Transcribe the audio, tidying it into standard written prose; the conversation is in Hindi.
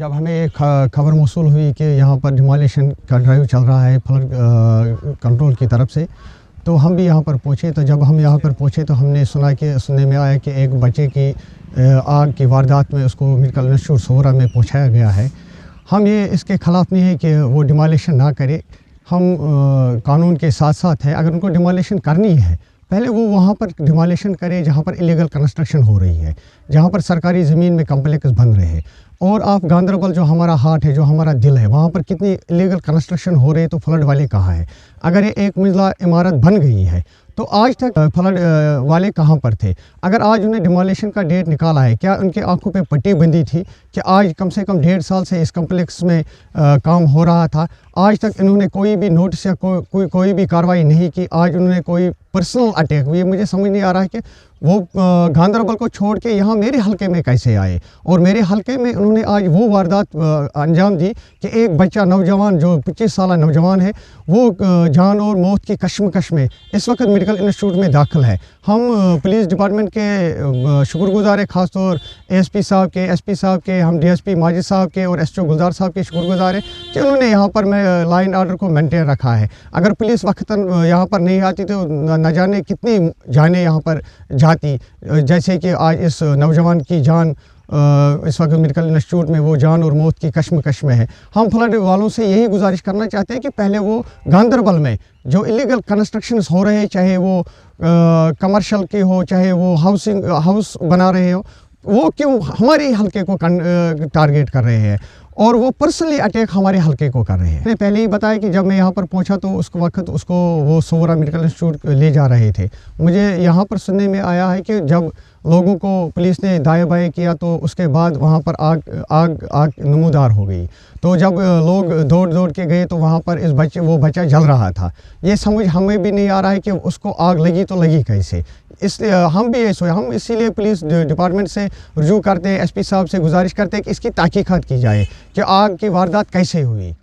जब हमें एक खबर मौसूल हुई कि यहाँ पर डिमोलिशन का ड्राइव चल रहा है फ्लड कंट्रोल की तरफ से, तो हम भी यहाँ पर पहुँचे। तो जब हम यहाँ पर पहुँचे तो हमने सुनने में आया कि एक बच्चे की आग की वारदात में उसको मेडिकल इंस्टीट्यूट सोहरा में पहुँचाया गया है। हम ये इसके ख़िलाफ़ नहीं है कि वो डिमोलिशन ना करे। हम कानून के साथ साथ है, अगर उनको डिमोलिशन करनी है पहले वो वहाँ पर डिमोलिशन करे जहाँ पर इलीगल कंस्ट्रक्शन हो रही है, जहाँ पर सरकारी ज़मीन में कम्प्लेक्स बन रहे हैं। और आप गांदरबल जो हमारा हार्ट है, जो हमारा दिल है, वहाँ पर कितनी इलीगल कंस्ट्रक्शन हो रही है, तो फ्लड वाले कहाँ हैं? अगर ये एक मंजिला इमारत बन गई है तो आज तक फ्लड वाले कहाँ पर थे? अगर आज उन्हें डिमोलिशन का डेट निकाला है, क्या उनके आंखों पे पट्टी बंदी थी कि आज कम से कम 1.5 साल से इस कम्प्लेक्स में काम हो रहा था? आज तक इन्होंने कोई भी नोटिस या कोई भी कार्रवाई नहीं की। आज उन्होंने कोई पर्सनल अटैक, ये मुझे समझ नहीं आ रहा है कि वो गांदरबल को छोड़ के यहाँ मेरे हलके में कैसे आए, और मेरे हलके में उन्होंने आज वो वारदात अंजाम दी कि एक बच्चा नौजवान जो 25 साल नौजवान है वो जान और मौत की कश्मकश में इस वक्त मेडिकल इंस्टीट्यूट में दाखिल है। हम पुलिस डिपार्टमेंट के शुक्रगुजार है, ख़ासतौर एसपी साहब के, एसपी साहब के, हम डीएसपी माजिद साहब के और एसओ गुलजार साहब के शुक्रगुजार है कि उन्होंने यहाँ पर लाइन आर्डर को मेंटेन रखा है। अगर पुलिस वक्तन यहाँ पर नहीं आती तो न जाने कितनी जानें यहाँ पर जाती, जैसे कि आज इस नौजवान की जान इस वक्त मेडिकल इंस्टीट्यूट में वो जान और मौत की कश्मकश में है। हम फ्लड वालों से यही गुजारिश करना चाहते हैं कि पहले वो गांदरबल में जो इलीगल कंस्ट्रक्शंस हो रहे हैं, चाहे वो कमर्शियल के हो, चाहे वो हाउस बना रहे हो, वो क्यों हमारे हलके को टारगेट कर रहे हैं और वो पर्सनली अटैक हमारे हलके को कर रहे हैं। मैंने पहले ही बताया कि जब मैं यहाँ पर पहुँचा तो उस वक्त उसको वो सोहरा मेडिकल इंस्टीट्यूट ले जा रहे थे। मुझे यहाँ पर सुनने में आया है कि जब लोगों को पुलिस ने दाएं बाएं किया तो उसके बाद वहाँ पर आग नमूदार हो गई। तो जब लोग दौड़ के गए तो वहाँ पर वो बच्चा जल रहा था। ये समझ हमें भी नहीं आ रहा है कि उसको आग लगी तो लगी कैसे। इसलिए हम भी हम इसीलिए पुलिस डिपार्टमेंट से रुजू करते हैं, एसपी साहब से गुजारिश करते हैं कि इसकी तहकीकात की जाए कि आग की वारदात कैसे हुई।